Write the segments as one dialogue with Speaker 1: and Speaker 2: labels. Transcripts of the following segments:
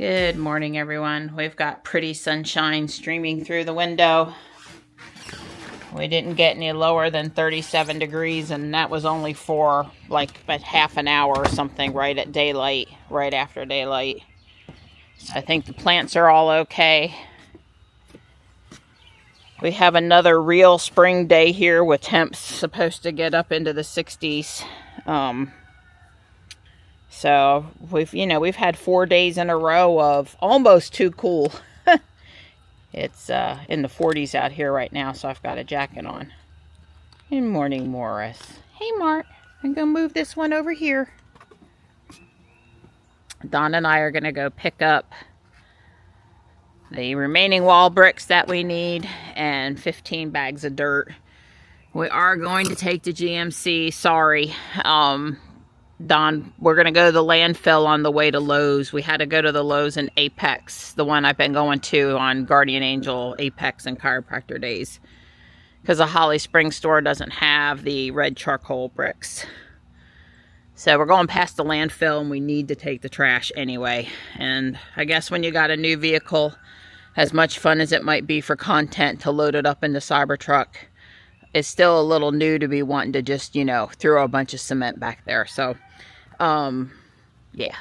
Speaker 1: Good morning, everyone. We've got pretty sunshine streaming through the window. We didn't get any lower than 37 degrees, and that was only for like about half an hour or something right at daylight, right after daylight. So I think the plants are all okay. We have another real spring day here with temps supposed to get up into the 60s. So we've had 4 days in a row of almost too cool. It's in the 40s out here right now, so I've got a jacket on. Good morning, Morris. Hey, Mark. I'm going to move this one over here. Don and I are going to go pick up the remaining wall bricks that we need and 15 bags of dirt. We are going to take the GMC. Sorry. Don, we're going to go to the landfill on the way to Lowe's. We had to go to the Lowe's in Apex, the one I've been going to on Guardian Angel, Apex, and Chiropractor days, because the Holly Springs store doesn't have the red charcoal bricks. So we're going past the landfill, and we need to take the trash anyway. And I guess when you got a new vehicle, as much fun as it might be for content to load it up in the Cybertruck, it's still a little new to be wanting to just, throw a bunch of cement back there. So, yeah.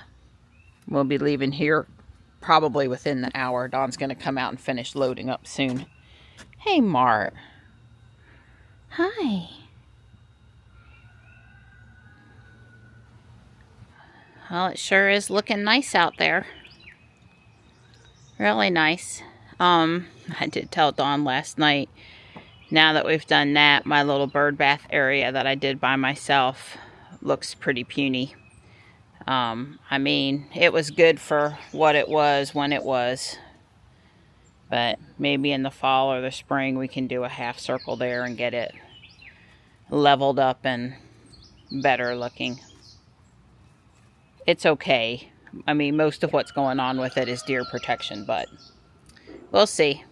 Speaker 1: We'll be leaving here probably within the hour. Dawn's going to come out and finish loading up soon. Hey, Mart. Hi. Well, it sure is looking nice out there. Really nice. I did tell Dawn last night, now that we've done that, my little bird bath area that I did by myself looks pretty puny. I mean, it was good for what it was when it was. But maybe in the fall or the spring we can do a half circle there and get it leveled up and better looking. It's okay. I mean, most of what's going on with it is deer protection, but we'll see.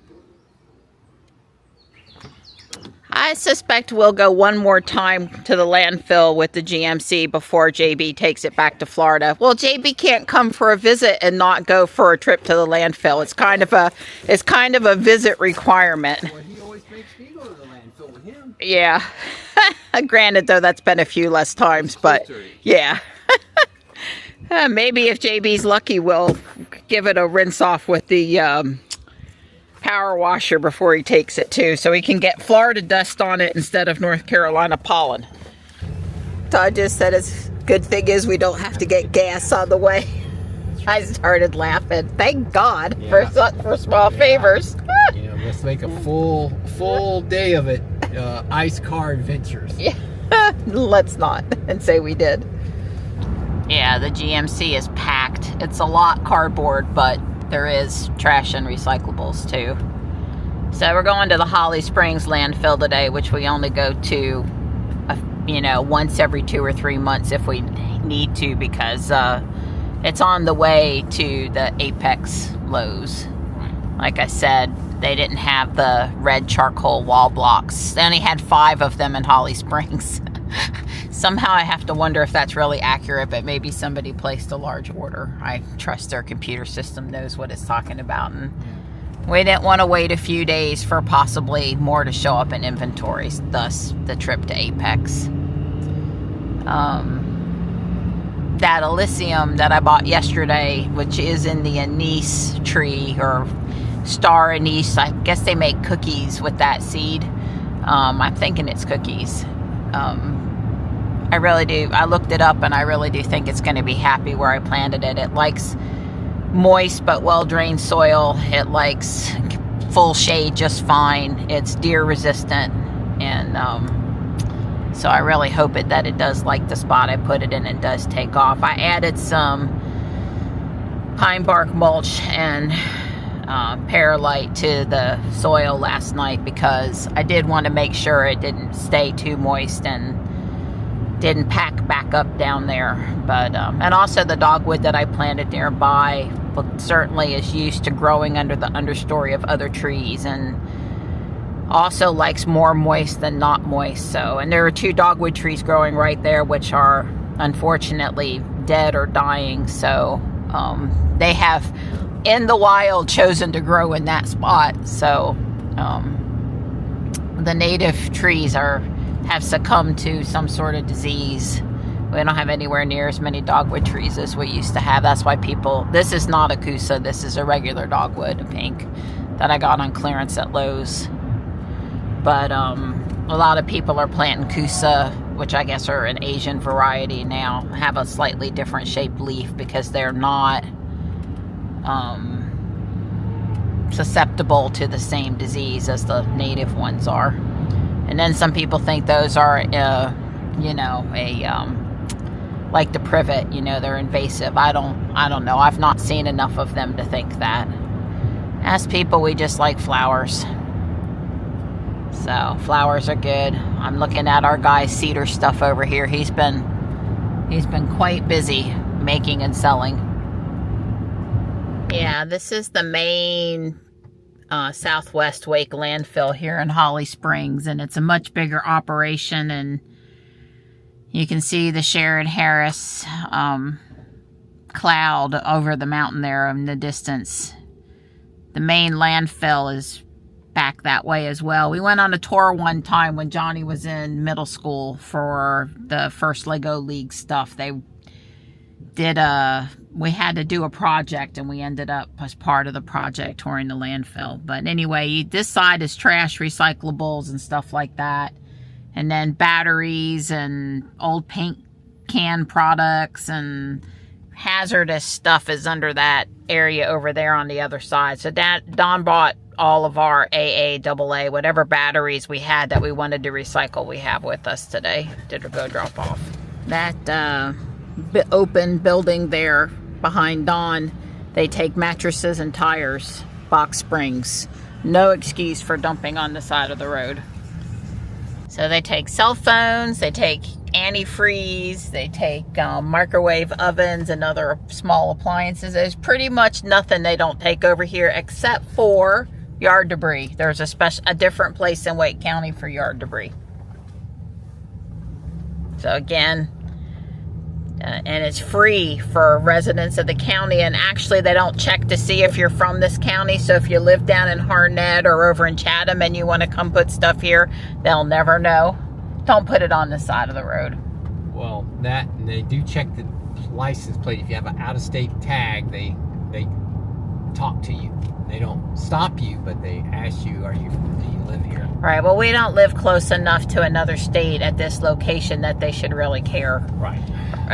Speaker 1: I suspect we'll go one more time to the landfill with the GMC before JB takes it back to Florida. Well, JB can't come for a visit and not go for a trip to the landfill. It's kind of a visit requirement.
Speaker 2: Well, he always makes me go to the landfill with him.
Speaker 1: Yeah. Granted, though, that's been a few less times, but yeah. Maybe if JB's lucky, we'll give it a rinse off with the power washer before he takes it too, so he can get Florida dust on it instead of North Carolina pollen. Todd just said his good thing is we don't have to get gas on the way. I started laughing. Thank God for small favors.
Speaker 2: Let's make a full day of it. Ice car adventures.
Speaker 1: Yeah. Let's not and say we did. Yeah, the GMC is packed. It's a lot cardboard, but there is trash and recyclables too. So we're going to the Holly Springs landfill today, which we only go to, once every 2 or 3 months if we need to, because it's on the way to the Apex Lowe's. Like I said, they didn't have the red charcoal wall blocks. They only had 5 of them in Holly Springs. Somehow I have to wonder if that's really accurate, but maybe somebody placed a large order. I trust their computer system knows what it's talking about. And we didn't want to wait a few days for possibly more to show up in inventories, thus the trip to Apex. That Elysium that I bought yesterday, which is in the anise tree, or star anise, I guess they make cookies with that seed. I'm thinking it's cookies. I really do. I looked it up and I really do think it's going to be happy where I planted it. It likes moist but well-drained soil. It likes full shade just fine. It's deer resistant. And so I really hope that it does like the spot I put it in and does take off. I added some pine bark mulch and perlite to the soil last night because I did want to make sure it didn't stay too moist and didn't pack back up down there. But and also the dogwood that I planted nearby certainly is used to growing under the understory of other trees and also likes more moist than not moist. So, and there are 2 dogwood trees growing right there which are unfortunately dead or dying, so they have in the wild chosen to grow in that spot. So the native trees have succumbed to some sort of disease. We don't have anywhere near as many dogwood trees as we used to have. That's why this is not a Kusa, this is a regular dogwood, a pink, that I got on clearance at Lowe's. But a lot of people are planting Kusa, which I guess are an Asian variety now, have a slightly different shaped leaf because they're not susceptible to the same disease as the native ones are. And then some people think those are, like the privet, they're invasive. I don't know. I've not seen enough of them to think that. As people, we just like flowers. So flowers are good. I'm looking at our guy's cedar stuff over here. He's been quite busy making and selling. Yeah, this is the main Southwest Wake landfill here in Holly Springs, and it's a much bigger operation, and you can see the Sharon Harris cloud over the mountain there in the distance. The main landfill is back that way as well. We went on a tour one time when Johnny was in middle school for the first Lego League stuff. We had to do a project, and we ended up as part of the project touring the landfill. But anyway, this side is trash, recyclables and stuff like that. And then batteries and old paint can products and hazardous stuff is under that area over there on the other side. So Don bought all of our AA, AA, whatever batteries we had that we wanted to recycle, we have with us today to go drop off. That open building there behind Don, they take mattresses and tires, box springs. No excuse for dumping on the side of the road. So they take cell phones, they take antifreeze, they take microwave ovens and other small appliances. There's pretty much nothing they don't take over here except for yard debris. There's a different place in Wake County for yard debris. So again, and it's free for residents of the county, and actually they don't check to see if you're from this county. So if you live down in Harnett or over in Chatham and you want to come put stuff here, they'll never know. Don't put it on the side of the road.
Speaker 2: Well, and they do check the license plate. If you have an out-of-state tag, they talk to you. They don't stop you, but they ask you, do you live here?
Speaker 1: Right. Well, we don't live close enough to another state at this location that they should really care.
Speaker 2: Right.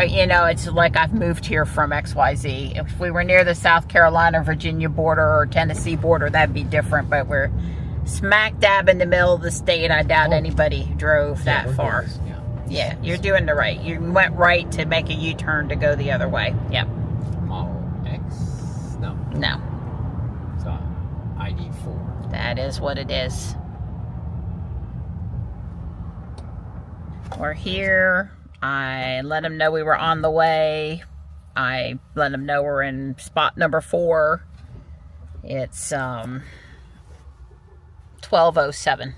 Speaker 1: It's like I've moved here from XYZ. If we were near the South Carolina, Virginia border or Tennessee border, that'd be different. But we're smack dab in the middle of the state. I doubt anybody drove that far. Yeah, you're doing the right. You went right to make a U-turn to go the other way. Yep.
Speaker 2: Model X? No.
Speaker 1: No.
Speaker 2: It's ID4.
Speaker 1: That is what it is. We're here. I let them know we were on the way. I let them know we're in spot number 4. It's 12:07.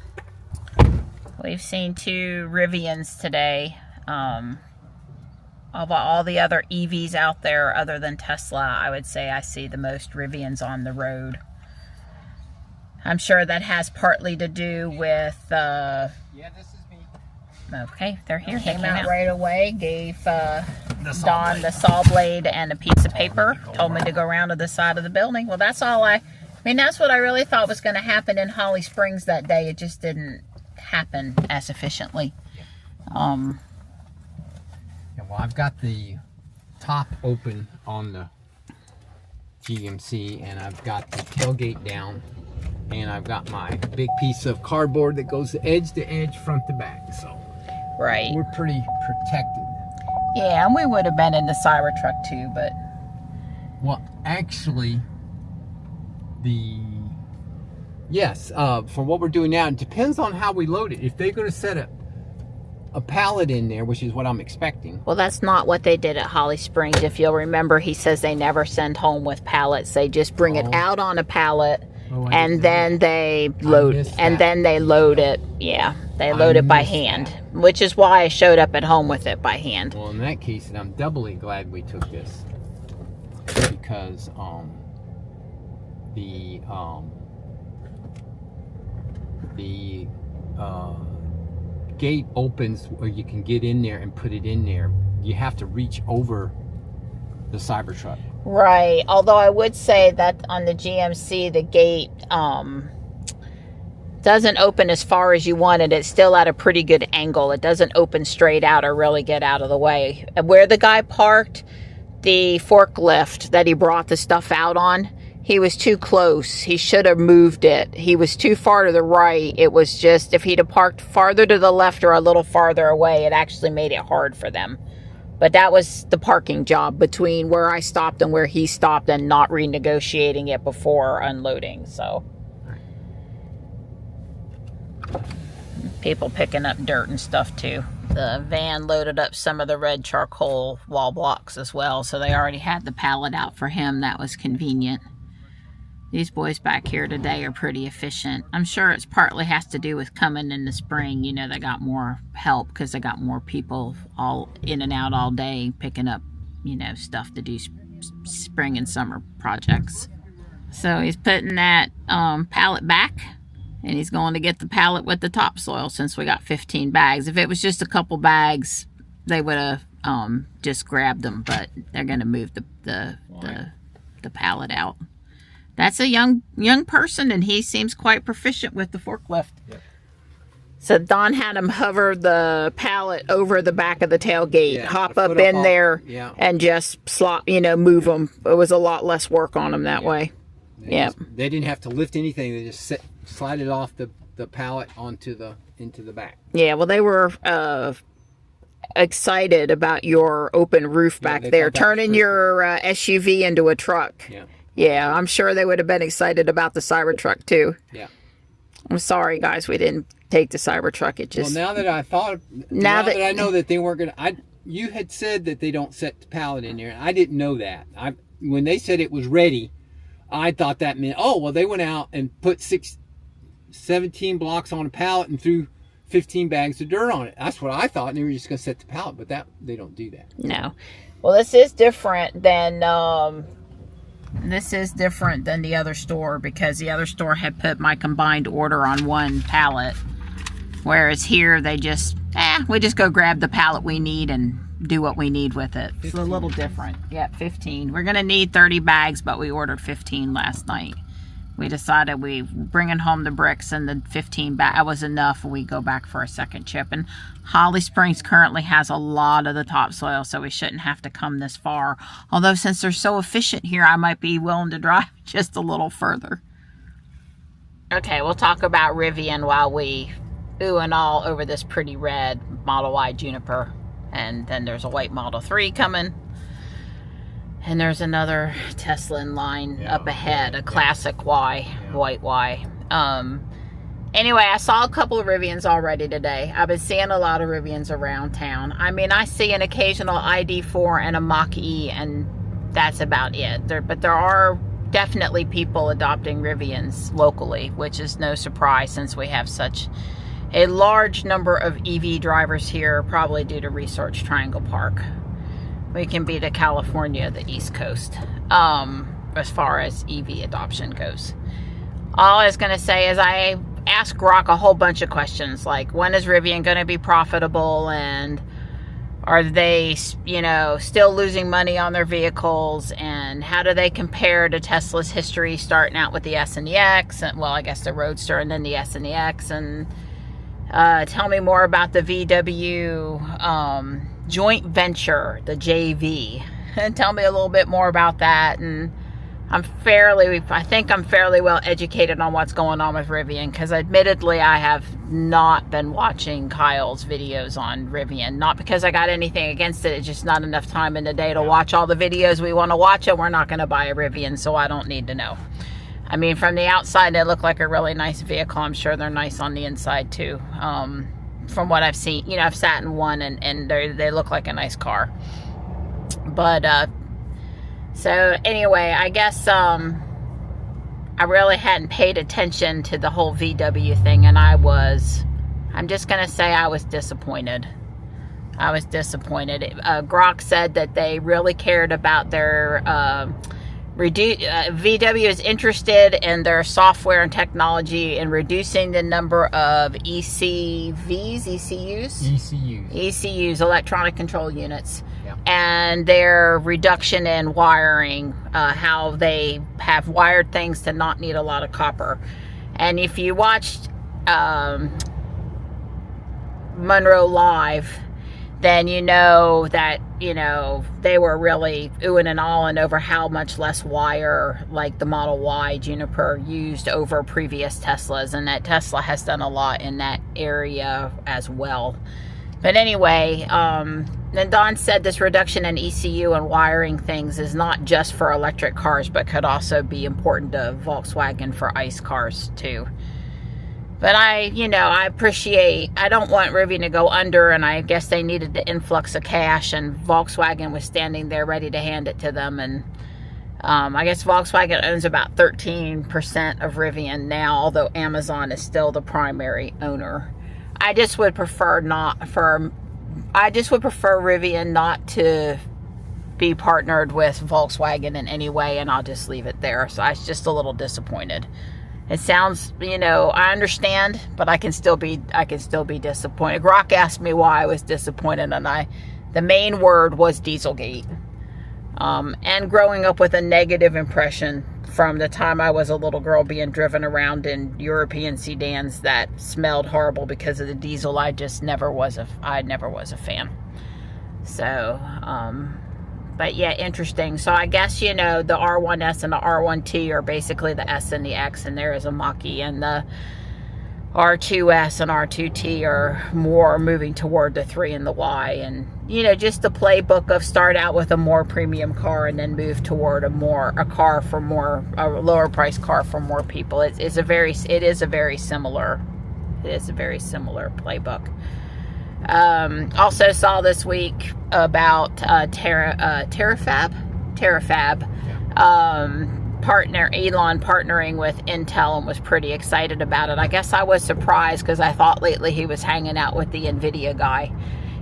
Speaker 1: We've seen 2 Rivians today. Of all the other EVs out there other than Tesla, I would say I see the most Rivians on the road. I'm sure that has partly to do with
Speaker 2: yeah, this is me.
Speaker 1: Okay, they're here. Came out right away, gave Don the saw blade and a piece of paper, told me to go around to the side of the building. Well, that's all that's what I really thought was going to happen in Holly Springs that day. It just didn't happen as efficiently.
Speaker 2: Yeah, well, I've got the top open on the GMC, and I've got the tailgate down, and I've got my big piece of cardboard that goes edge to edge, front to back. So
Speaker 1: right,
Speaker 2: we're pretty protected.
Speaker 1: Yeah, and we would have been in the Cybertruck too, but
Speaker 2: well, actually, for what we're doing now, it depends on how we load it. If they're going to set a pallet in there, which is what I'm expecting.
Speaker 1: Well, that's not what they did at Holly Springs. If you'll remember, he says they never send home with pallets. They just bring it out on a pallet, and then they load it. Yeah, they load it by hand, which is why I showed up at home with it by hand.
Speaker 2: Well, in that case, and I'm doubly glad we took this. because the gate opens where you can get in there and put it in there. You have to reach over the Cybertruck.
Speaker 1: Right. Although I would say that on the GMC, the gate doesn't open as far as you want it. It's still at a pretty good angle. It doesn't open straight out or really get out of the way. Where the guy parked the forklift that he brought the stuff out on, he was too close. He should have moved it. He was too far to the right. It was just, if he'd have parked farther to the left or a little farther away, it actually made it hard for them. But that was the parking job between where I stopped and where he stopped, and not renegotiating it before unloading. So people picking up dirt and stuff too. The van loaded up some of the red charcoal wall blocks as well, so they already had the pallet out for him. That was convenient. These boys back here today are pretty efficient. I'm sure it's partly has to do with coming in the spring. You know, they got more help because they got more people all in and out all day picking up, you know, stuff to do spring and summer projects. So he's putting that pallet back, and he's going to get the pallet with the topsoil since we got 15 bags. If it was just a couple bags, they would have just grabbed them, but they're going to move the pallet out. That's a young person, and he seems quite proficient with the forklift. Yep. So Don had him hover the pallet over the back of the tailgate, hop up in there, and just slot, you know, move them. It was a lot less work on them that way.
Speaker 2: They didn't have to lift anything. They just slide it off the pallet into the back. Yeah,
Speaker 1: well, they were excited about your open roof back there, turning your SUV into a truck. Yeah. Yeah, I'm sure they would have been excited about the Cybertruck too. Yeah. I'm sorry, guys, we didn't take the Cybertruck. It just...
Speaker 2: Well, now that I thought... Now that I know that they weren't going to... You had said that they don't set the pallet in there. I didn't know that. When they said it was ready, I thought that meant, oh, well, they went out and put 17 blocks on a pallet and threw 15 bags of dirt on it. That's what I thought, and they were just going to set the pallet, but they don't do that.
Speaker 1: No. Well, this is different than... This is different than the other store, because the other store had put my combined order on one pallet. Whereas here, they just, we just go grab the pallet we need and do what we need with it. 15. It's a little different. Yeah, 15. We're going to need 30 bags, but we ordered 15 last night. We decided we bringing home the bricks, and the 15 bag was enough. We go back for a second chip. And Holly Springs currently has a lot of the topsoil, so we shouldn't have to come this far. Although since they're so efficient here, I might be willing to drive just a little further. Okay, we'll talk about Rivian while we ooh and all over this pretty red Model Y Juniper. And then there's a white Model 3 coming. And there's another Tesla in line up ahead, a classic Y, white Y. Anyway, I saw a couple of Rivians already today. I've been seeing a lot of Rivians around town. I mean, I see an occasional ID4 and a Mach-E, and that's about it. But there are definitely people adopting Rivians locally, which is no surprise since we have such a large number of EV drivers here, probably due to Research Triangle Park. We can be to California, the East Coast, as far as EV adoption goes. All I was going to say is I asked Grok a whole bunch of questions, like when is Rivian going to be profitable, and are they, you know, still losing money on their vehicles, and how do they compare to Tesla's history starting out with the S and the X, and well, I guess the Roadster and then the S and the X, and tell me more about the VW joint venture, the JV, and tell me a little bit more about that. And I think I'm fairly well educated on what's going on with Rivian, because admittedly I have not been watching Kyle's videos on Rivian. Not because I got anything against it, it's just not enough time in the day to watch all the videos we want to watch, and we're not going to buy a Rivian, so I don't need to know. I mean, from the outside they look like a really nice vehicle. I'm sure they're nice on the inside too. From what I've seen, you know, I've sat in one, and they look like a nice car. But so anyway, I guess I really hadn't paid attention to the whole VW thing, and I'm just gonna say I was disappointed. I was disappointed. Grok said that they really cared about their VW is interested in their software and technology in reducing the number of ECUs, electronic control units, yeah, and their reduction in wiring, how they have wired things to not need a lot of copper. And if you watched Monroe Live, then you know that, you know, they were really oohing and ahhing over how much less wire, like the Model Y Juniper, used over previous Teslas, and that Tesla has done a lot in that area as well. But anyway, then Don said this reduction in ECU and wiring things is not just for electric cars, but could also be important to Volkswagen for ICE cars too. But I don't want Rivian to go under, and I guess they needed the influx of cash, and Volkswagen was standing there ready to hand it to them. And I guess Volkswagen owns about 13% of Rivian now, although Amazon is still the primary owner. I just would prefer Rivian not to be partnered with Volkswagen in any way, and I'll just leave it there. So I was just a little disappointed. It sounds, I understand, but I can still be disappointed. Grok asked me why I was disappointed, and the main word was Dieselgate. And growing up with a negative impression from the time I was a little girl, being driven around in European sedans that smelled horrible because of the diesel. I never was a fan. So, but yeah, interesting. So I guess, the R1S and the R1T are basically the S and the X, and there is a Mach-E, and the R2S and R2T are more moving toward the 3 and the Y. And, just the playbook of start out with a more premium car and then move toward a lower price car for more people. It is a very similar playbook. Also saw this week about Terafab, Elon partnering with Intel, and was pretty excited about it. I guess I was surprised because I thought lately he was hanging out with the NVIDIA guy.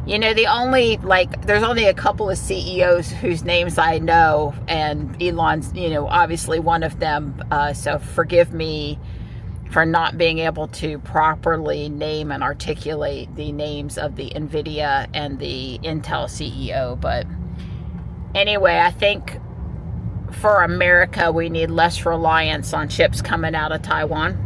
Speaker 1: There's only a couple of CEOs whose names I know, and Elon's, obviously one of them. So forgive me for not being able to properly name and articulate the names of the NVIDIA and the Intel CEO. But anyway, I think for America, we need less reliance on chips coming out of Taiwan.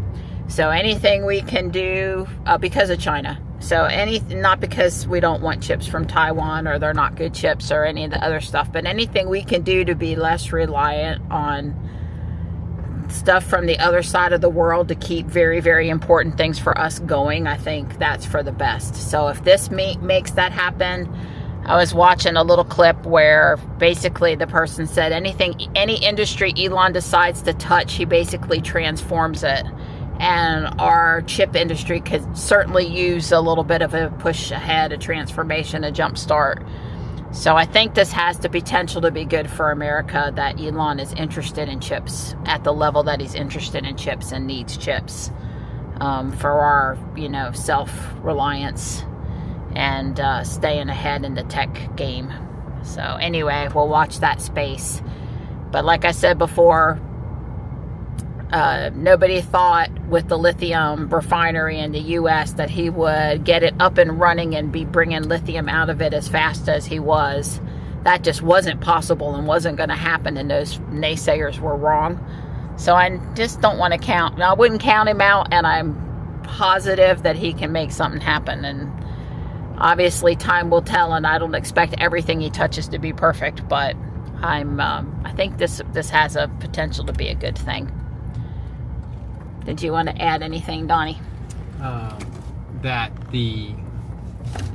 Speaker 1: So anything we can do, because of China. So not because we don't want chips from Taiwan or they're not good chips or any of the other stuff, but anything we can do to be less reliant on stuff from the other side of the world to keep very, very important things for us going, I think that's for the best. So if this makes that happen, I was watching a little clip where basically the person said any industry Elon decides to touch, he basically transforms it. And our chip industry could certainly use a little bit of a push ahead, a transformation, a jump start. So I think this has the potential to be good for America, that Elon is interested in chips at the level that he's interested in chips and needs chips for our, self-reliance and staying ahead in the tech game. So anyway, we'll watch that space. But like I said before, nobody thought with the lithium refinery in the U.S. that he would get it up and running and be bringing lithium out of it as fast as he was. That just wasn't possible and wasn't going to happen, and those naysayers were wrong. So I just don't want to count. I wouldn't count him out, and I'm positive that he can make something happen. And obviously time will tell, and I don't expect everything he touches to be perfect, but I think this has a potential to be a good thing. Did you want to add anything, Donnie?
Speaker 2: That the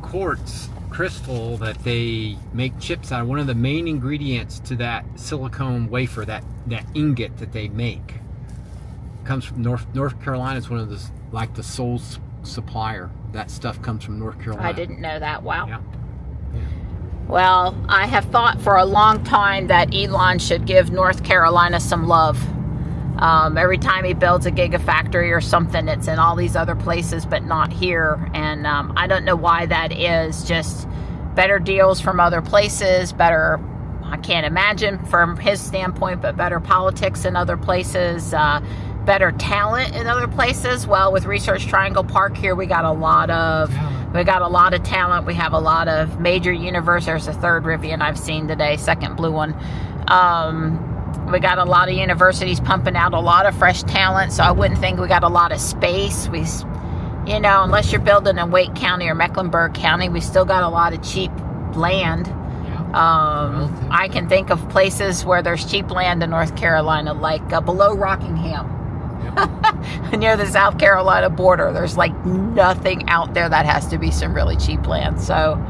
Speaker 2: quartz crystal that they make chips out of, one of the main ingredients to that silicone wafer, that ingot that they make, comes from North Carolina. It's one of the sole supplier. That stuff comes from North Carolina.
Speaker 1: I didn't know that. Wow.
Speaker 2: Yeah.
Speaker 1: Well, I have thought for a long time that Elon should give North Carolina some love. Every time he builds a gigafactory or something, it's in all these other places, but not here. And I don't know why that is. Just better deals from other places, better, I can't imagine from his standpoint, but better politics in other places, better talent in other places. Well, with Research Triangle Park here, we got a lot of talent. We have a lot of major universities. There's a third Rivian I've seen today, second blue one. We got a lot of universities pumping out a lot of fresh talent, so I wouldn't think we got a lot of space. We, you know, unless you're building in Wake County or Mecklenburg County, we still got a lot of cheap land. I can think of places where there's cheap land in North Carolina, like below Rockingham. Near the South Carolina border. There's like nothing out there. That has to be some really cheap land. So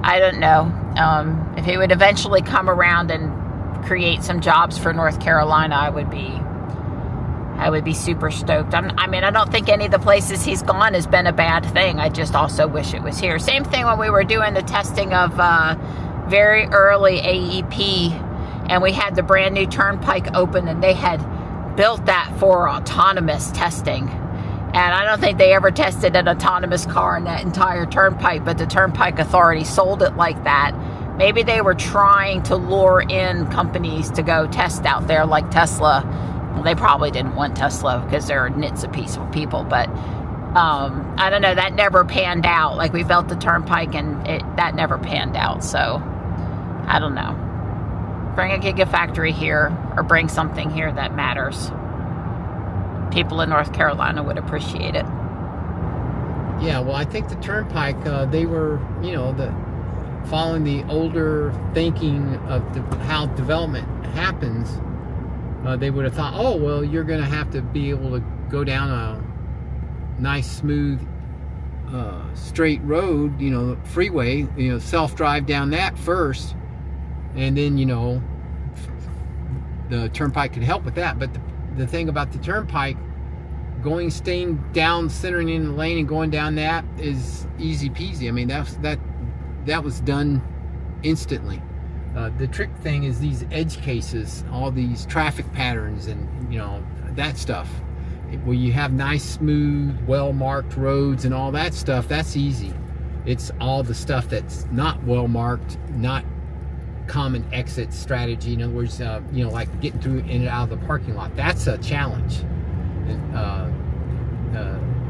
Speaker 1: I don't know if he would eventually come around and create some jobs for North Carolina. I would be super stoked. I mean, I don't think any of the places he's gone has been a bad thing. I just also wish it was here. Same thing when we were doing the testing of very early AEP, and we had the brand new turnpike open, and they had built that for autonomous testing. And I don't think they ever tested an autonomous car in that entire turnpike, but the Turnpike Authority sold it like that. Maybe they were trying to lure in companies to go test out there like Tesla. Well, they probably didn't want Tesla because they're nits a piece of people, but I don't know, that never panned out. Like, we built the turnpike and that never panned out. So I don't know. Bring a gigafactory here, or bring something here that matters. People in North Carolina would appreciate it.
Speaker 2: Yeah, well, I think the turnpike, they were, you know, following the older thinking of how development happens. They would have thought, oh, well, you're going to have to be able to go down a nice, smooth, straight road, you know, freeway, you know, self-drive down that first. And then, you know, the turnpike could help with that. But the thing about the turnpike, staying down, centering in the lane and going down that is easy peasy. I mean, that was done instantly. The trick thing is these edge cases, all these traffic patterns and, you know, that stuff. Where you have nice, smooth, well-marked roads and all that stuff, that's easy. It's all the stuff that's not well-marked, not common exit strategy. In other words, you know, like getting through in and out of the parking lot. That's a challenge. And,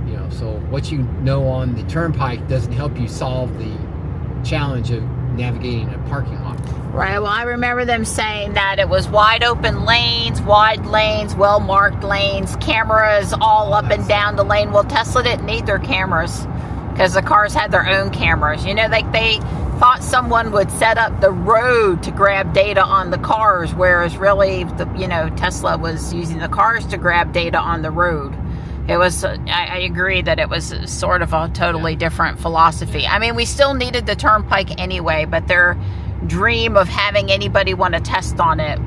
Speaker 2: you know, so what you know on the turnpike doesn't help you solve the challenge of navigating a parking lot.
Speaker 1: Right. Well, I remember them saying that it was wide open lanes, wide lanes, well-marked lanes, cameras all up and down the lane. Well, Tesla didn't need their cameras because the cars had their own cameras. You know, like they thought someone would set up the road to grab data on the cars, whereas really, you know, Tesla was using the cars to grab data on the road. It was, I agree that it was sort of a totally different philosophy. I mean, we still needed the turnpike anyway, but their dream of having anybody want to test on it,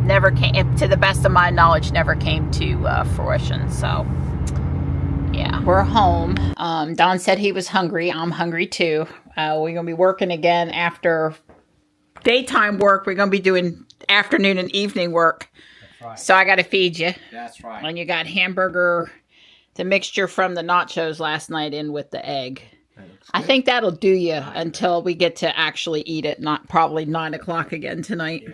Speaker 1: never came, to the best of my knowledge, never came to fruition. So yeah, we're home. Don said he was hungry. I'm hungry too. We're going to be working again after daytime work. We're going to be doing afternoon and evening work. That's right. So I got to feed you. That's right. And you got hamburger, the mixture from the nachos last night in with the egg. I think that'll do you until we get to actually eat it. Not probably 9 o'clock again tonight. Yeah.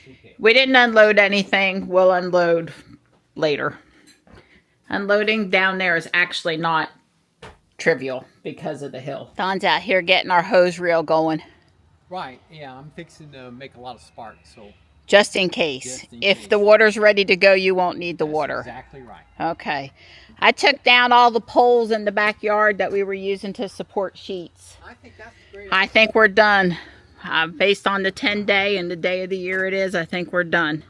Speaker 1: Okay. We didn't unload anything. We'll unload later. Unloading down there is actually not trivial because of the hill. Don's out here getting our hose reel going.
Speaker 2: Right, yeah, I'm fixing to make a lot of sparks, so.
Speaker 1: Just in case. If the water's ready to go, you won't need the water.
Speaker 2: Exactly right.
Speaker 1: Okay. I took down all the poles in the backyard that we were using to support sheets.
Speaker 2: I think that's great.
Speaker 1: I think we're done. Based on the 10-day and the day of the year it is, I think we're done.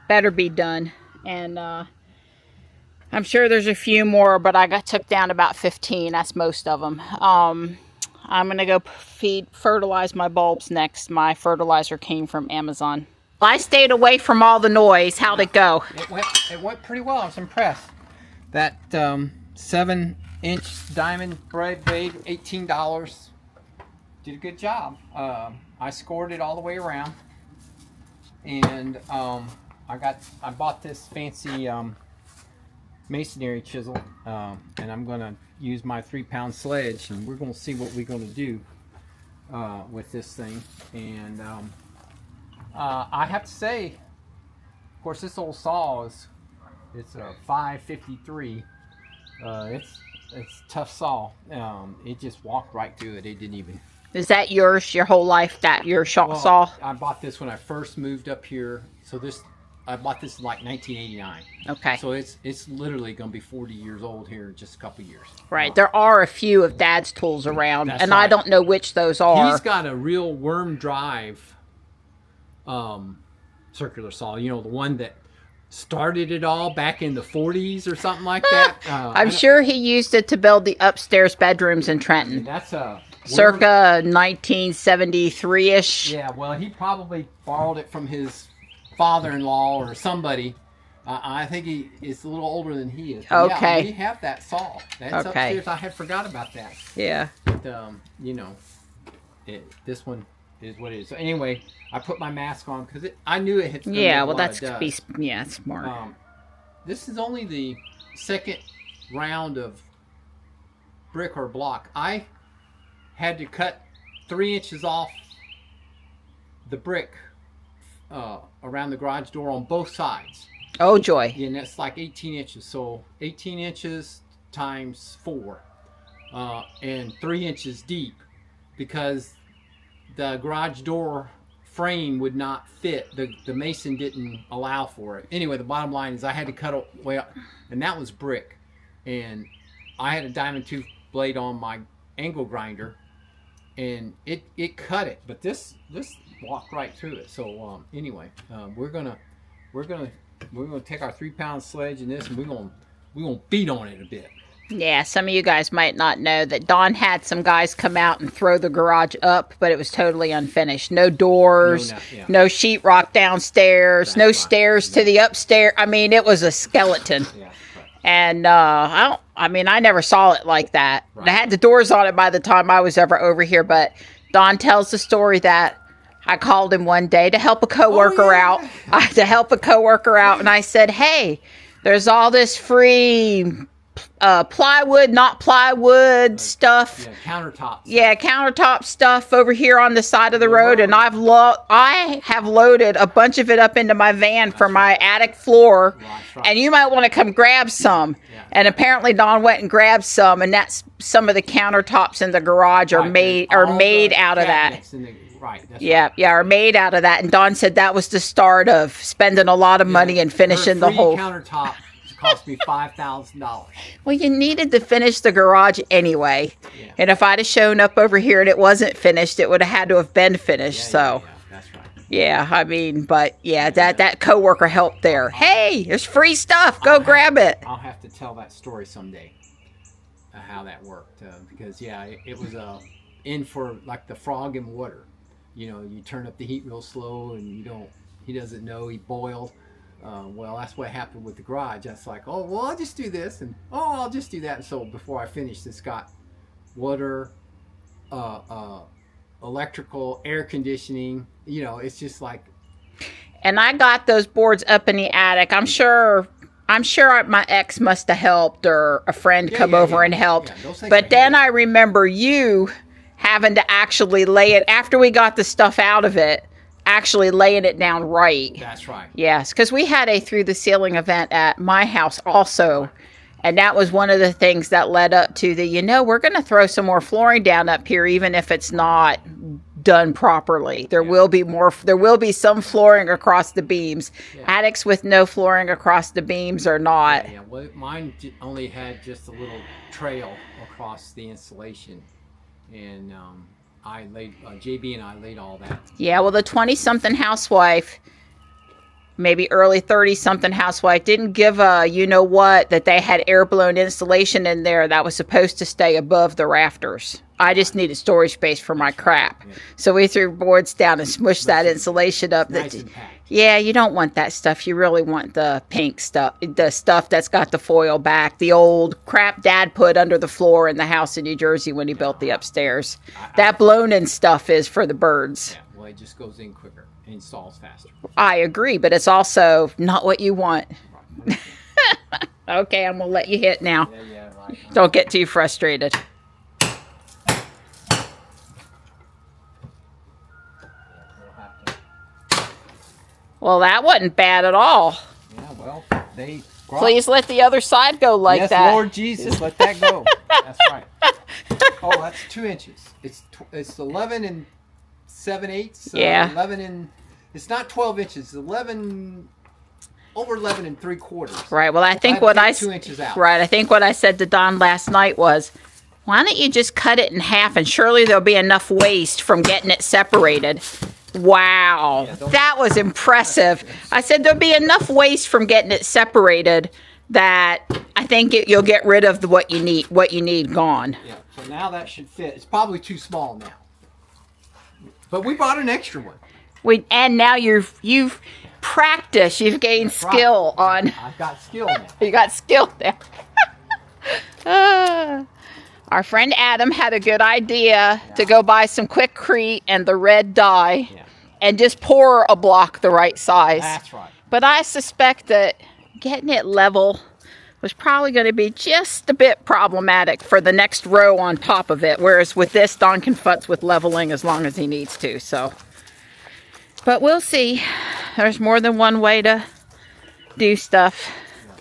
Speaker 1: Better be done. And I'm sure there's a few more, but I took down about 15. That's most of them. I'm going to go fertilize my bulbs next. My fertilizer came from Amazon. I stayed away from all the noise. How'd it go?
Speaker 2: It went pretty well. I was impressed. That 7-inch diamond braid, $18. Did a good job. I scored it all the way around. And I bought this fancy masonry chisel, and I'm going to use my 3-pound sledge, and we're going to see what we're going to do. with this thing, and I have to say, of course, this old saw it's a 553. It's a tough saw. It just walked right through it. It didn't even.
Speaker 1: Is that yours your whole life? That your saw?
Speaker 2: I bought this when I first moved up here. So I bought this in like 1989.
Speaker 1: Okay.
Speaker 2: So it's literally going to be 40 years old here in just a couple years.
Speaker 1: Right. There are a few of Dad's tools around, and
Speaker 2: right.
Speaker 1: I don't know which those are.
Speaker 2: He's got a real worm drive circular saw. You know, the one that started it all back in the 40s or something like that.
Speaker 1: I'm sure he used it to build the upstairs bedrooms in Trenton.
Speaker 2: That's a
Speaker 1: circa 1973-ish.
Speaker 2: Yeah, well, he probably borrowed it from his father-in-law or somebody. I think he is a little older than he is. But
Speaker 1: okay.
Speaker 2: Yeah, we have that saw. That's upstairs. I had forgot about that.
Speaker 1: Yeah.
Speaker 2: But, you know, this one is what it is. So anyway, I put my mask on because I knew it had.
Speaker 1: Yeah, well, that's to be smart.
Speaker 2: This is only the second round of brick or block. I had to cut 3 inches off the brick around the garage door on both sides.
Speaker 1: Oh joy.
Speaker 2: And that's like 18 inches. So 18 inches times 4 and 3 inches deep, because the garage door frame would not fit. The mason didn't allow for it. Anyway, the bottom line is I had to cut it way up, and that was brick. And I had a diamond tooth blade on my angle grinder, and it cut it, but this walked right through it. So anyway, we're gonna take our 3-pound sledge and this, and we're gonna beat on it a bit.
Speaker 1: Yeah, some of you guys might not know that Don had some guys come out and throw the garage up, but it was totally unfinished. No doors, no sheetrock downstairs, no stairs to the upstairs. I mean, it was a skeleton. Yeah, right. And I never saw it like that. Right. It had the doors on it by the time I was ever over here, but Don tells the story that I called him one day to help a coworker out. And I said, "Hey, there's all this free plywood, not plywood stuff.
Speaker 2: Yeah, countertop.
Speaker 1: Yeah, countertop stuff over here on the side of the road, and I have loaded a bunch of it up into my van for my attic floor, and you might want to come grab some." Yeah. And apparently Don went and grabbed some, and that's some of the countertops in the garage are made out of that. Are made out of that. And Don said that was the start of spending a lot of money and finishing the whole
Speaker 2: countertop. Cost me $5,000.
Speaker 1: Well, you needed to finish the garage anyway. Yeah. And if I'd have shown up over here and it wasn't finished, it would have had to have been finished. Yeah,
Speaker 2: that's right.
Speaker 1: Yeah, I mean, but that coworker helped there. Hey, there's free stuff. Go grab it.
Speaker 2: I'll have to tell that story someday, how that worked. Because it was in for like the frog in water. You know, you turn up the heat real slow, and he doesn't know, he boiled. Well, that's what happened with the garage. That's like, oh, well, I'll just do this, and oh, I'll just do that. And so before I finished, it's got water, electrical, air conditioning. You know, it's just like.
Speaker 1: And I got those boards up in the attic. I'm sure my ex must have helped, or a friend come over and helped. Yeah, but then I remember you having to actually lay it after we got the stuff out of it. Actually laying it down right.
Speaker 2: That's right.
Speaker 1: Yes, because we had a through the ceiling event at my house also, and that was one of the things that led up to the, we're going to throw some more flooring down up here, even if it's not done properly. There will be some flooring across the beams. Yeah. Attics with no flooring across the beams are not.
Speaker 2: Yeah. Well, mine only had just a little trail across the insulation, and JB and I laid all that.
Speaker 1: Yeah, well, the 20-something housewife, maybe early 30-something housewife, didn't give that they had air-blown insulation in there that was supposed to stay above the rafters. I just needed storage space for my crap. Yeah. So we threw boards down and smushed that insulation up.
Speaker 2: Nice and packed.
Speaker 1: Yeah, you don't want that stuff. You really want the pink stuff, the stuff that's got the foil back, the old crap Dad put under the floor in the house in New Jersey when he built the upstairs. That blown-in stuff is for the birds.
Speaker 2: Yeah, well, it just goes in quicker and installs faster.
Speaker 1: I agree, but it's also not what you want. Right. Okay, I'm going to let you hit now.
Speaker 2: Right.
Speaker 1: Don't get too frustrated. Well, that wasn't bad at all.
Speaker 2: Yeah, well, they...
Speaker 1: Please let the other side go like
Speaker 2: yes,
Speaker 1: that.
Speaker 2: Yes, Lord Jesus, let that go. That's right. Oh, that's 2 inches. It's 11 and 7/8.
Speaker 1: Yeah.
Speaker 2: 11 and... It's not 12 inches. It's 11... Over 11 and 3/4.
Speaker 1: Right. Well, I think
Speaker 2: 2 inches out.
Speaker 1: Right. I think what I said to Don last night was, why don't you just cut it in half, and surely there'll be enough waste from getting it separated. Wow, yeah, that was impressive. I said there'll be enough waste from getting it separated that I think you'll get rid of what you need gone.
Speaker 2: Yeah. So now that should fit. It's probably too small now, but we bought an extra one.
Speaker 1: And now you've practiced. You've gained skill on.
Speaker 2: I've got skill now.
Speaker 1: You got skill now. Our friend Adam had a good idea to go buy some Quickcrete and the red dye and just pour a block the right size.
Speaker 2: That's right.
Speaker 1: But I suspect that getting it level was probably going to be just a bit problematic for the next row on top of it. Whereas with this, Don can futz with leveling as long as he needs to. So, but we'll see. There's more than one way to do stuff.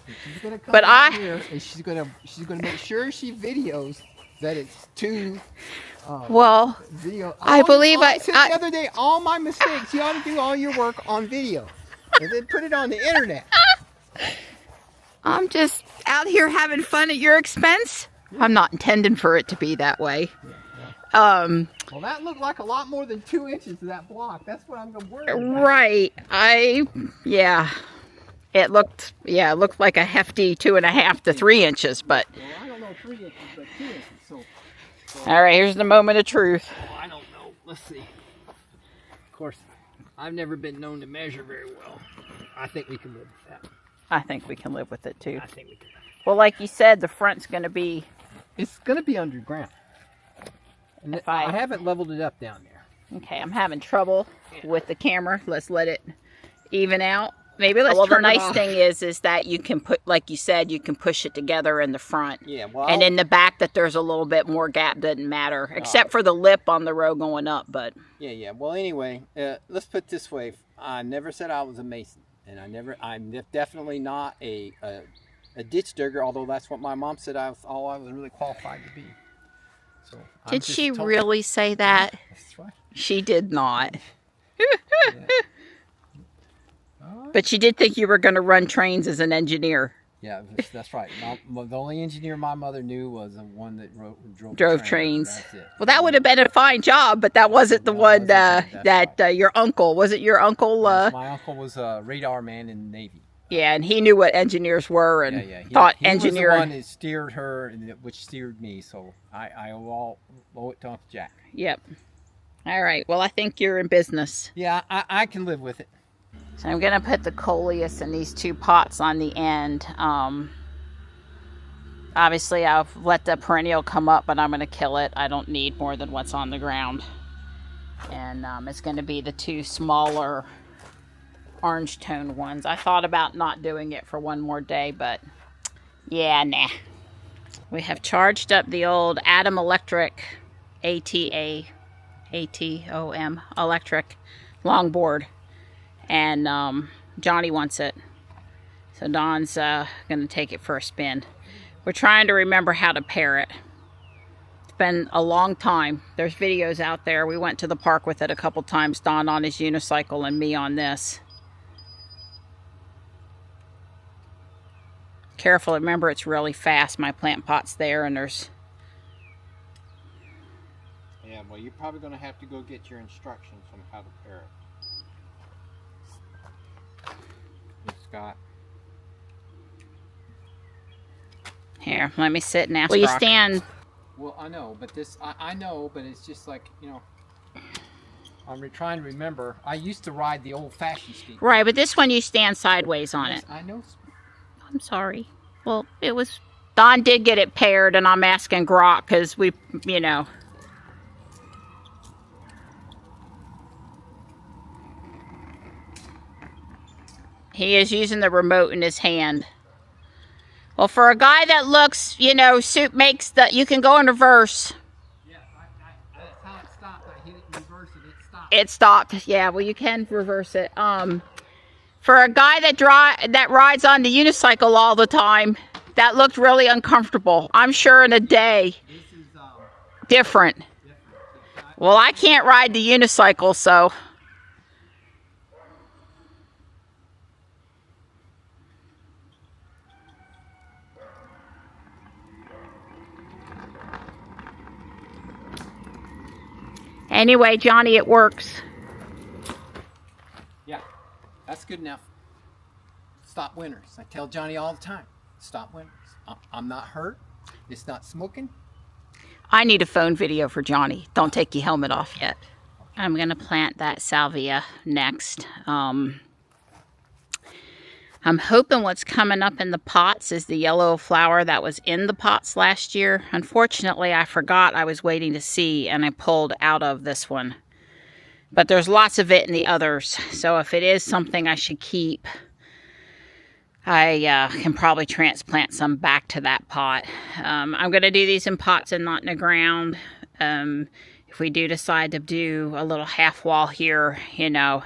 Speaker 2: She's gonna come
Speaker 1: but
Speaker 2: here and she's gonna make sure she videos that it's too.
Speaker 1: Well,
Speaker 2: video.
Speaker 1: I believe
Speaker 2: I said the other day, all my mistakes. You ought to do all your work on video, and then put it on the internet.
Speaker 1: I'm just out here having fun at your expense. Yeah. I'm not intending for it to be that way.
Speaker 2: Yeah. Well, that looked like a lot more than 2 inches of that block. That's what I'm worried about.
Speaker 1: Right. Yeah. It looked like a hefty 2.5 to 3 inches, but.
Speaker 2: Well, I don't know 3 inches, but 2 inches. So
Speaker 1: all right, here's the moment of truth.
Speaker 2: Oh, I don't know. Let's see. Of course, I've never been known to measure very well. I think we can live with that.
Speaker 1: I think we can live with it too.
Speaker 2: I think we can.
Speaker 1: Well, like you said, the front's going to be.
Speaker 2: It's going to be underground. And I haven't leveled it up down there.
Speaker 1: Okay, I'm having trouble with the camera. Let's let it even out. Maybe let's turn it off. The nice thing is that you can put, like you said, you can push it together in the front.
Speaker 2: Yeah, well.
Speaker 1: And in the back that there's a little bit more gap doesn't matter, except for the lip on the row going up, but.
Speaker 2: Yeah. Well, anyway, let's put it this way. I never said I was a mason, and I'm definitely not a ditch digger, although that's what my mom said I was really qualified to be. So
Speaker 1: did she really say that?
Speaker 2: That's right.
Speaker 1: She did not.
Speaker 2: Yeah.
Speaker 1: But she did think you were going to run trains as an engineer.
Speaker 2: Yeah, that's right. The only engineer my mother knew was the one that
Speaker 1: drove trains. That's it. Well, that would have been a fine job, but that wasn't the one that your uncle. Was it your uncle?
Speaker 2: My uncle was a radar man in the Navy.
Speaker 1: Yeah, and he knew what engineers were and thought engineering.
Speaker 2: He was the one that steered her, which steered me, so I owe it to Uncle Jack.
Speaker 1: Yep. All right. Well, I think you're in business.
Speaker 2: Yeah, I can live with it.
Speaker 1: So I'm going to put the coleus in these 2 pots on the end. Obviously, I've let the perennial come up, but I'm going to kill it. I don't need more than what's on the ground. And it's going to be the 2 smaller orange tone ones. I thought about not doing it for one more day, but yeah, nah. We have charged up the old Atom Electric ATOM electric longboard. And Johnny wants it. So Don's going to take it for a spin. We're trying to remember how to pair it. It's been a long time. There's videos out there. We went to the park with it a couple times. Don on his unicycle and me on this. Careful, remember it's really fast. My plant pot's there and there's...
Speaker 2: Yeah, well, you're probably going to have to go get your instructions on how to pair it. Scott.
Speaker 1: Here, let me sit now. Will you stand?
Speaker 2: Well, I know, but I know, but it's just like, you know, I'm trying to remember. I used to ride the old-fashioned skateboard.
Speaker 1: Right, but this one you stand sideways on it.
Speaker 2: I know.
Speaker 1: I'm sorry. Well, it was... Don did get it paired, and I'm asking Grok, because we, you know... He is using the remote in his hand. Well, for a guy that looks, you know, Soup makes the... You can go in reverse.
Speaker 2: Yeah, that's how it stopped. I hit it in reverse and it stopped.
Speaker 1: It stopped. Yeah, well, you can reverse it. For a guy that rides on the unicycle all the time, that looked really uncomfortable. I'm sure in a day,
Speaker 2: This is
Speaker 1: different. Well, I can't ride the unicycle, so. Anyway, Johnny, it works.
Speaker 2: Yeah, that's good enough. Stop winters. I tell Johnny all the time, stop winters. I'm not hurt. It's not smoking.
Speaker 1: I need a phone video for Johnny. Don't take your helmet off yet. I'm going to plant that salvia next. I'm hoping what's coming up in the pots is the yellow flower that was in the pots last year. Unfortunately, I forgot I was waiting to see, and I pulled out of this one. But there's lots of it in the others. So if it is something I should keep, I can probably transplant some back to that pot. I'm going to do these in pots and not in the ground. If we do decide to do a little half wall here, you know,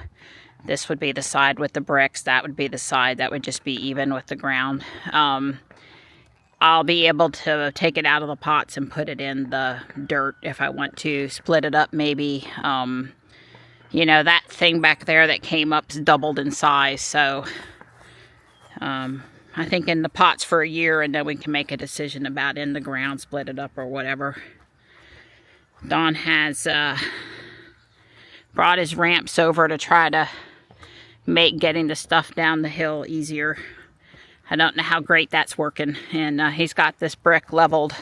Speaker 1: this would be the side with the bricks. That would be the side that would just be even with the ground. I'll be able to take it out of the pots and put it in the dirt if I want to. Split it up maybe. You know, that thing back there that came up's doubled in size. So I think in the pots for a year, and then we can make a decision about in the ground, split it up or whatever. Don has brought his ramps over to try to make getting the stuff down the hill easier. I don't know how great that's working, and he's got this brick leveled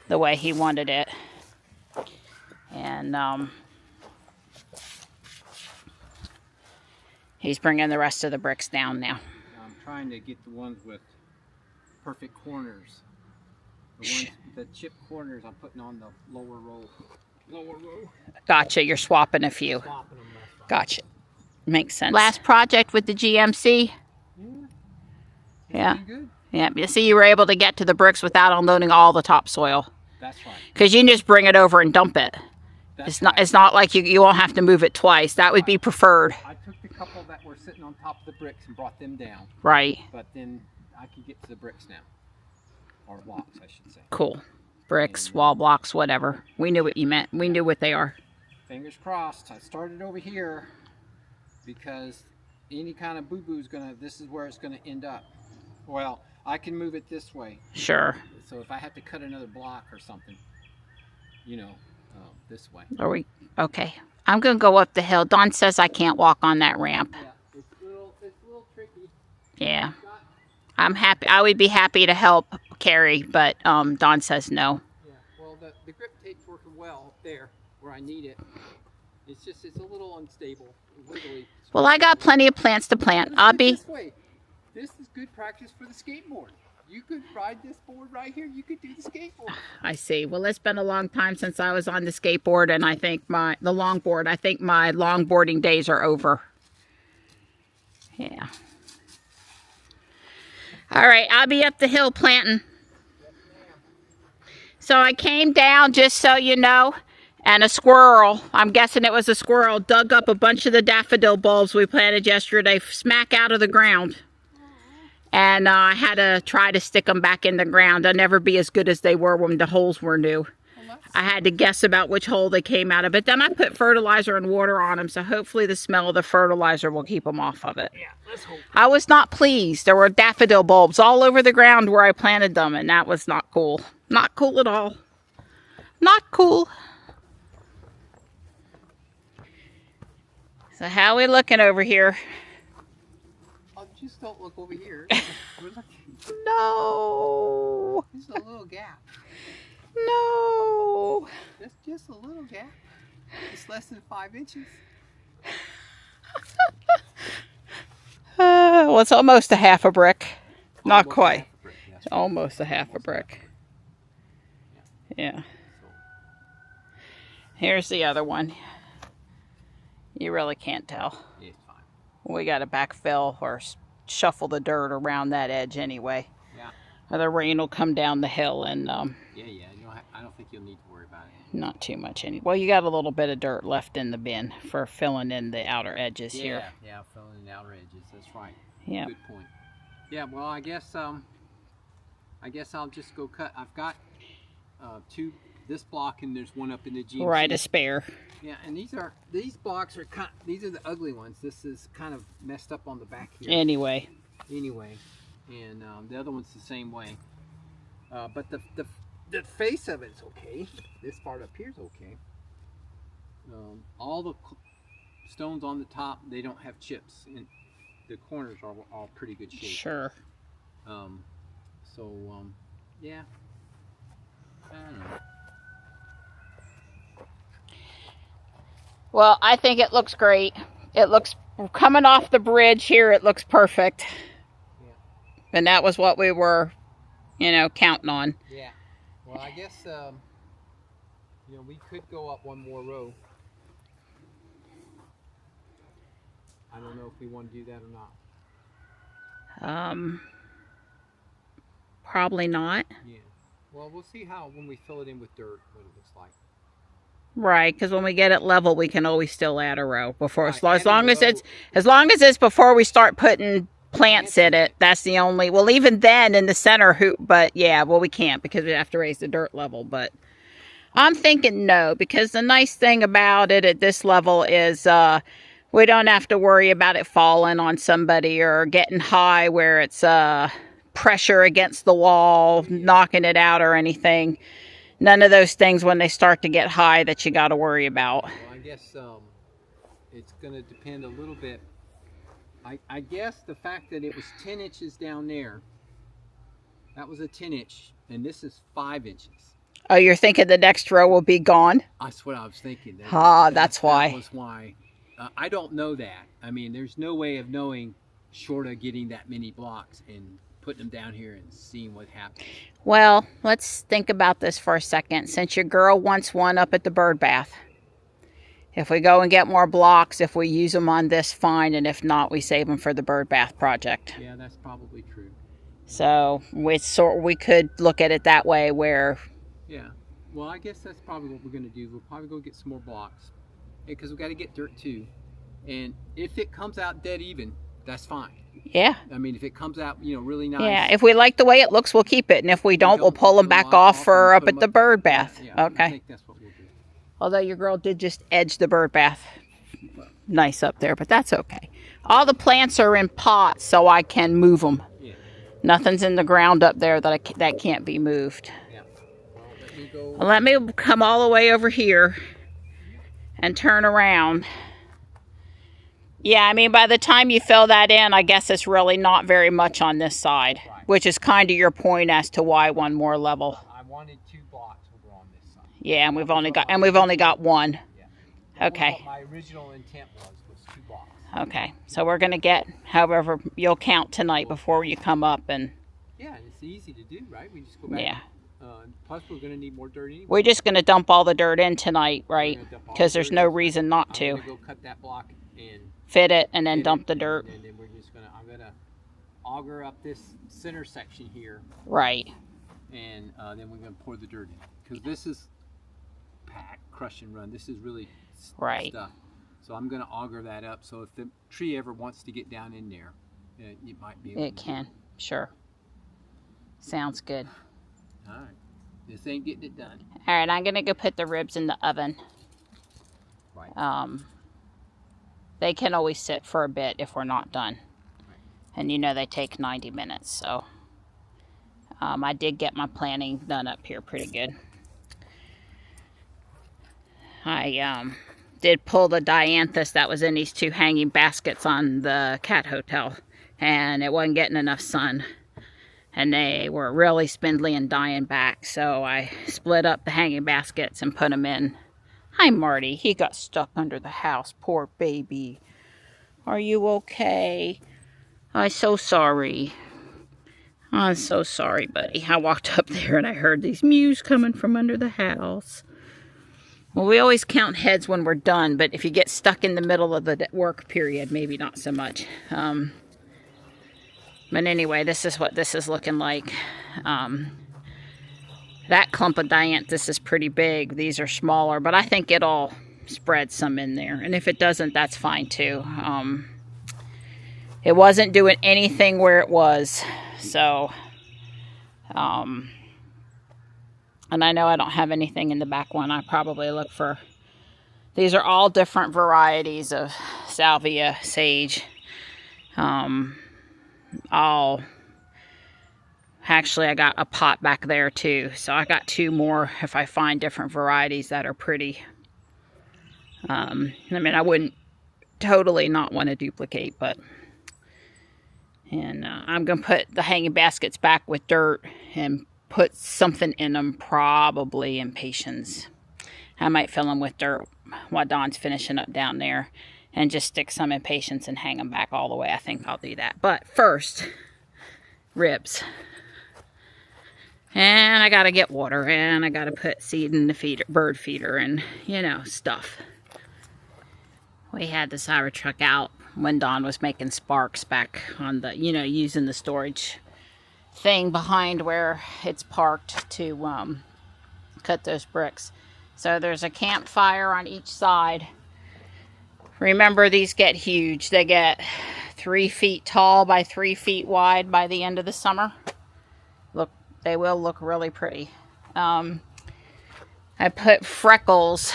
Speaker 1: the way he wanted it, and he's bringing the rest of the bricks down now.
Speaker 2: I'm trying to get the ones with perfect corners. The chip corners I'm putting on the lower row.
Speaker 1: Gotcha, you're swapping a few.
Speaker 2: Swapping them, that's right.
Speaker 1: Gotcha. Makes sense. Last project with the GMC. Yeah.
Speaker 2: Good.
Speaker 1: Yeah. You see, you were able to get to the bricks without unloading all the topsoil.
Speaker 2: That's right.
Speaker 1: Because you can just bring it over and dump it.
Speaker 2: That's
Speaker 1: It's not like you won't have to move it twice. That would be preferred.
Speaker 2: I took the couple that were sitting on top of the bricks and brought them down.
Speaker 1: Right.
Speaker 2: But then I can get to the bricks now. Or blocks, I should say.
Speaker 1: Cool. Bricks, wall blocks, whatever. We knew what you meant. We knew what they are.
Speaker 2: Fingers crossed. I started over here because any kind of boo-boo is this is where it's gonna end up. Well, I can move it this way.
Speaker 1: Sure.
Speaker 2: So if I have to cut another block or something, you know, this way.
Speaker 1: Are we okay? I'm gonna go up the hill. Dawn says I can't walk on that ramp.
Speaker 2: Yeah, it's a little tricky.
Speaker 1: Yeah. I'm happy. I would be happy to help carry, but Dawn says no.
Speaker 2: Yeah. Well, the grip tape's working well up there where I need it. It's just it's a little unstable. Wiggly.
Speaker 1: Well, I got plenty of plants to plant. I'll be.
Speaker 2: This way. This is good practice for the skateboard. You could ride this board right here. You could do the skateboard.
Speaker 1: I see. Well, it's been a long time since I was on the skateboard, and I think my longboarding days are over. Yeah. All right, I'll be up the hill planting. So I came down, just so you know, and a squirrel, I'm guessing it was a squirrel, dug up a bunch of the daffodil bulbs we planted yesterday, smack out of the ground. And I had to try to stick them back in the ground. They'll never be as good as they were when the holes were new. I had to guess about which hole they came out of. But then I put fertilizer and water on them, so hopefully the smell of the fertilizer will keep them off of it.
Speaker 2: Yeah, let's hope.
Speaker 1: I was not pleased. There were daffodil bulbs all over the ground where I planted them, and that was not cool. Not cool at all. Not cool. So how are we looking over here?
Speaker 2: Oh, just don't look over here. We're looking.
Speaker 1: No.
Speaker 2: There's a little gap.
Speaker 1: No.
Speaker 2: That's just a little gap. It's less than 5 inches.
Speaker 1: Well, it's almost a half a brick. Not
Speaker 2: Almost
Speaker 1: quite.
Speaker 2: half a brick, yes.
Speaker 1: Almost a half a brick. Yeah. Here's the other one. You really can't tell.
Speaker 2: It's fine.
Speaker 1: We got to backfill or shuffle the dirt around that edge anyway.
Speaker 2: Yeah.
Speaker 1: Or the rain will come down the hill and
Speaker 2: Yeah. You know, I don't think you'll need to worry about it.
Speaker 1: Not too much. Well, you got a little bit of dirt left in the bin for filling in the outer edges here.
Speaker 2: Yeah, filling in the outer edges. That's right.
Speaker 1: Yeah.
Speaker 2: Good point. Yeah, well, I guess I'll just go cut. I've got this block, and there's one up in the GMC.
Speaker 1: Right, a spare.
Speaker 2: Yeah, and these blocks are these are the ugly ones. This is kind of messed up on the back here.
Speaker 1: Anyway,
Speaker 2: and the other one's the same way. But the face of it's okay. This part up here is okay. All the stones on the top, they don't have chips, and the corners are all pretty good shape.
Speaker 1: Sure.
Speaker 2: Yeah. I don't know.
Speaker 1: Well, I think it looks great. It looks, coming off the bridge here, it looks perfect.
Speaker 2: Yeah.
Speaker 1: And that was what we were, counting on.
Speaker 2: Yeah. Well, I guess, we could go up one more row. I don't know if we want to do that or not.
Speaker 1: Probably not.
Speaker 2: Yeah. Well, we'll see when we fill it in with dirt, what it looks like.
Speaker 1: Right, because when we get it level, we can always still add a row before,
Speaker 2: right,
Speaker 1: as long as it's before we start putting plants in it. That's the only. Well, even then in the center, but yeah, well, we can't because we have to raise the dirt level. But I'm thinking no, because the nice thing about it at this level is we don't have to worry about it falling on somebody or getting high where it's pressure against the wall, knocking it out or anything. None of those things when they start to get high that you got to worry about.
Speaker 2: Well, I guess it's going to depend a little bit. I guess the fact that it was 10 inches down there, that was a 10 inch, and this is 5 inches.
Speaker 1: Oh, you're thinking the next row will be gone?
Speaker 2: That's what I was thinking.
Speaker 1: That's why.
Speaker 2: That was why. I don't know that. I mean, there's no way of knowing short of getting that many blocks and putting them down here and seeing what happens.
Speaker 1: Well, let's think about this for a second. Since your girl wants one up at the bird bath, if we go and get more blocks, if we use them on this, fine, and if not, we save them for the bird bath project.
Speaker 2: Yeah, that's probably true.
Speaker 1: So we could look at it that way where...
Speaker 2: Yeah, well, I guess that's probably what we're going to do. We'll probably go get some more blocks because we've got to get dirt too. And if it comes out dead even, that's fine.
Speaker 1: Yeah.
Speaker 2: I mean, if it comes out, really nice.
Speaker 1: Yeah, if we like the way it looks, we'll keep it. And if we don't, we'll pull them back off for up at the bird bath.
Speaker 2: Yeah,
Speaker 1: okay.
Speaker 2: I think that's what we'll do.
Speaker 1: Although your girl did just edge the bird bath. Nice up there, but that's okay. All the plants are in pots, so I can move them.
Speaker 2: Yeah.
Speaker 1: Nothing's in the ground up there that can't be moved.
Speaker 2: Yeah. Well,
Speaker 1: let me come all the way over here and turn around. Yeah, I mean, by the time you fill that in, I guess it's really not very much on this side, right. Which is kind of your point as to why one more level.
Speaker 2: I wanted 2 blocks over on this side.
Speaker 1: Yeah, and we've only got 1. Yeah. Okay.
Speaker 2: What my original intent was 2 blocks.
Speaker 1: Okay, so we're gonna get however you'll count tonight before you come up and.
Speaker 2: Yeah, and it's easy to do, right? We just go back.
Speaker 1: Yeah.
Speaker 2: Plus, we're gonna need more dirt anyway.
Speaker 1: We're just gonna dump all the dirt in tonight, right? Because there's no reason not to.
Speaker 2: I'm gonna go cut that block and
Speaker 1: fit it and then dump the dirt.
Speaker 2: And then I'm gonna auger up this center section here.
Speaker 1: Right.
Speaker 2: And then we're gonna pour the dirt in because this is pack, crush and run. This is really
Speaker 1: right
Speaker 2: stuff. So I'm gonna auger that up. So if the tree ever wants to get down in there, it might be able
Speaker 1: it can. Sure. Sounds good.
Speaker 2: All right. This ain't getting it done.
Speaker 1: All right. I'm gonna go put the ribs in the oven.
Speaker 2: Right.
Speaker 1: They can always sit for a bit if we're not done. And they take 90 minutes. So I did get my planning done up here pretty good. I did pull the dianthus that was in these 2 hanging baskets on the cat hotel. And it wasn't getting enough sun. And they were really spindly and dying back. So I split up the hanging baskets and put them in. Hi, Marty. He got stuck under the house. Poor baby. Are you okay? I'm so sorry. I'm so sorry, buddy. I walked up there and I heard these mews coming from under the house. Well, we always count heads when we're done, but if you get stuck in the middle of the work period, maybe not so much. But anyway, this is what this is looking like. That clump of dianthus is pretty big. These are smaller, but I think it'll spread some in there. And if it doesn't, that's fine too. It wasn't doing anything where it was. So, and I know I don't have anything in the back one. I probably look for, these are all different varieties of salvia, sage. Actually, I got a pot back there too. So I got 2 more if I find different varieties that are pretty. I mean, I wouldn't totally not want to duplicate, but. And I'm going to put the hanging baskets back with dirt and put something in them, probably impatiens. I might fill them with dirt while Dawn's finishing up down there and just stick some impatiens and hang them back all the way. I think I'll do that. But first, ribs. And I got to get water, and I got to put seed in the feeder, bird feeder, and, you know, stuff. We had the Cybertruck out when Dawn was making sparks back on the, you know, using the storage thing behind where it's parked to cut those bricks. So there's a campfire on each side. Remember, these get huge. They get 3 feet tall by 3 feet wide by the end of the summer. Look, they will look really pretty. I put Freckles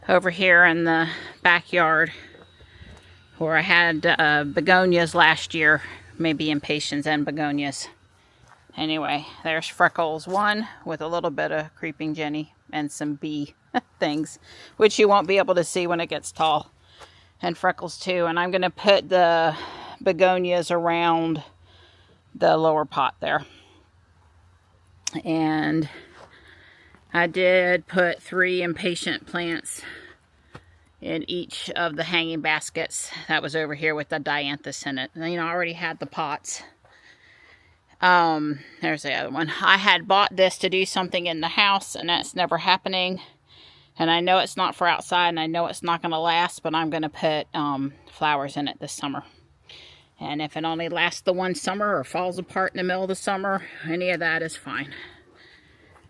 Speaker 1: over here in the backyard where I had begonias last year, maybe impatiens and begonias. Anyway, there's Freckles 1 with a little bit of creeping Jenny and some bee things, which you won't be able to see when it gets tall. And Freckles 2, and I'm going to put the begonias around the lower pot there. And I did put 3 impatient plants in each of the hanging baskets that was over here with the dianthus in it. And, you know, I already had the pots. There's the other one. I had bought this to do something in the house, and that's never happening. And I know it's not for outside, and I know it's not going to last, but I'm going to put flowers in it this summer. And if it only lasts the one summer or falls apart in the middle of the summer, any of that is fine.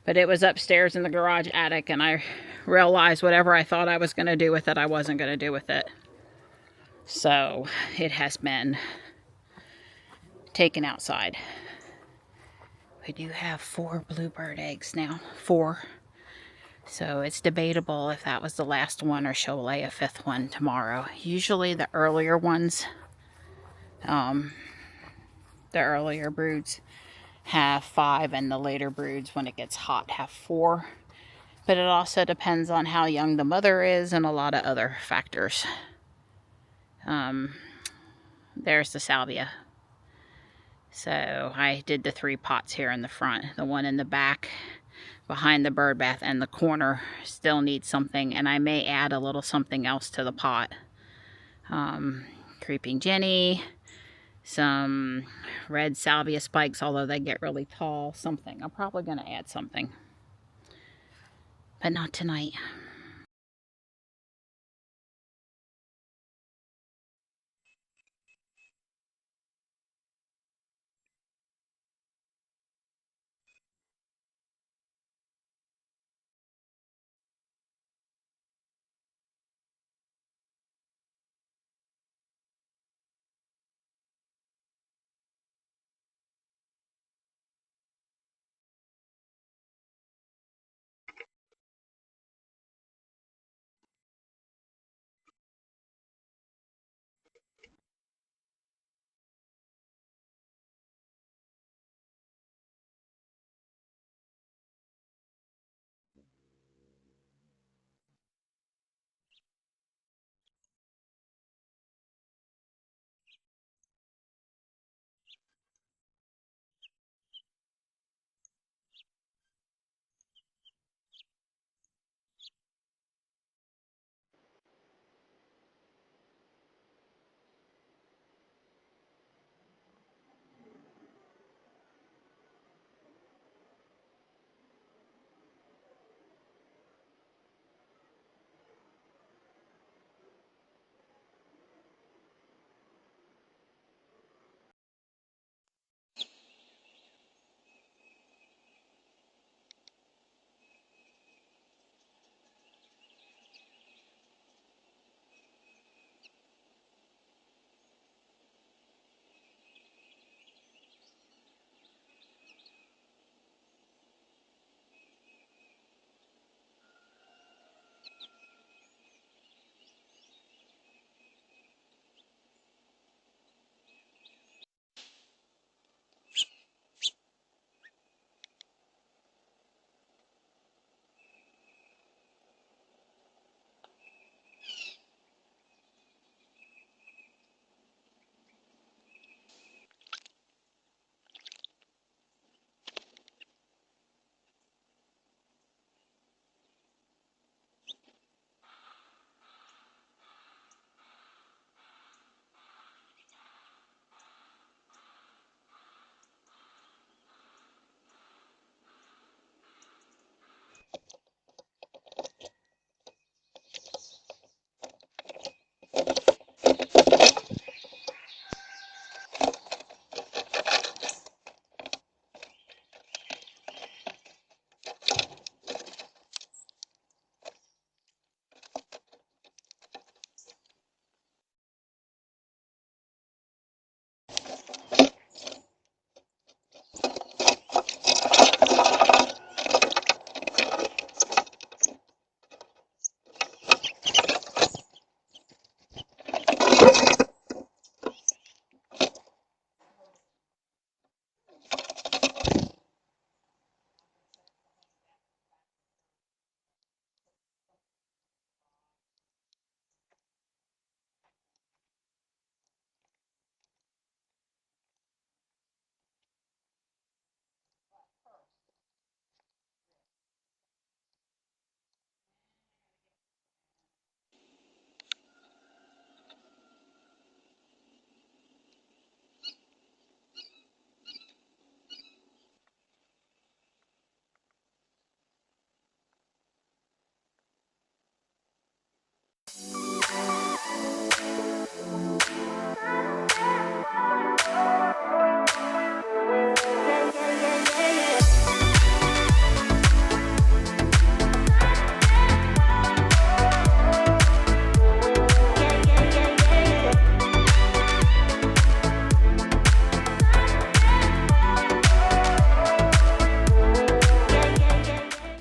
Speaker 1: But it was upstairs in the garage attic, and I realized whatever I thought I was going to do with it, I wasn't going to do with it. So it has been taken outside. We do have 4 bluebird eggs now. 4. So it's debatable if that was the last one or she'll lay a 5th one tomorrow. Usually the earlier ones, the earlier broods have 5, and the later broods, when it gets hot, have 4. But it also depends on how young the mother is and a lot of other factors. There's the salvia. So I did the 3 pots here in the front. The one in the back behind the bird bath and the corner still needs something, and I may add a little something else to the pot. Creeping Jenny, some red salvia spikes, although they get really tall. Something. I'm probably going to add something. But not tonight.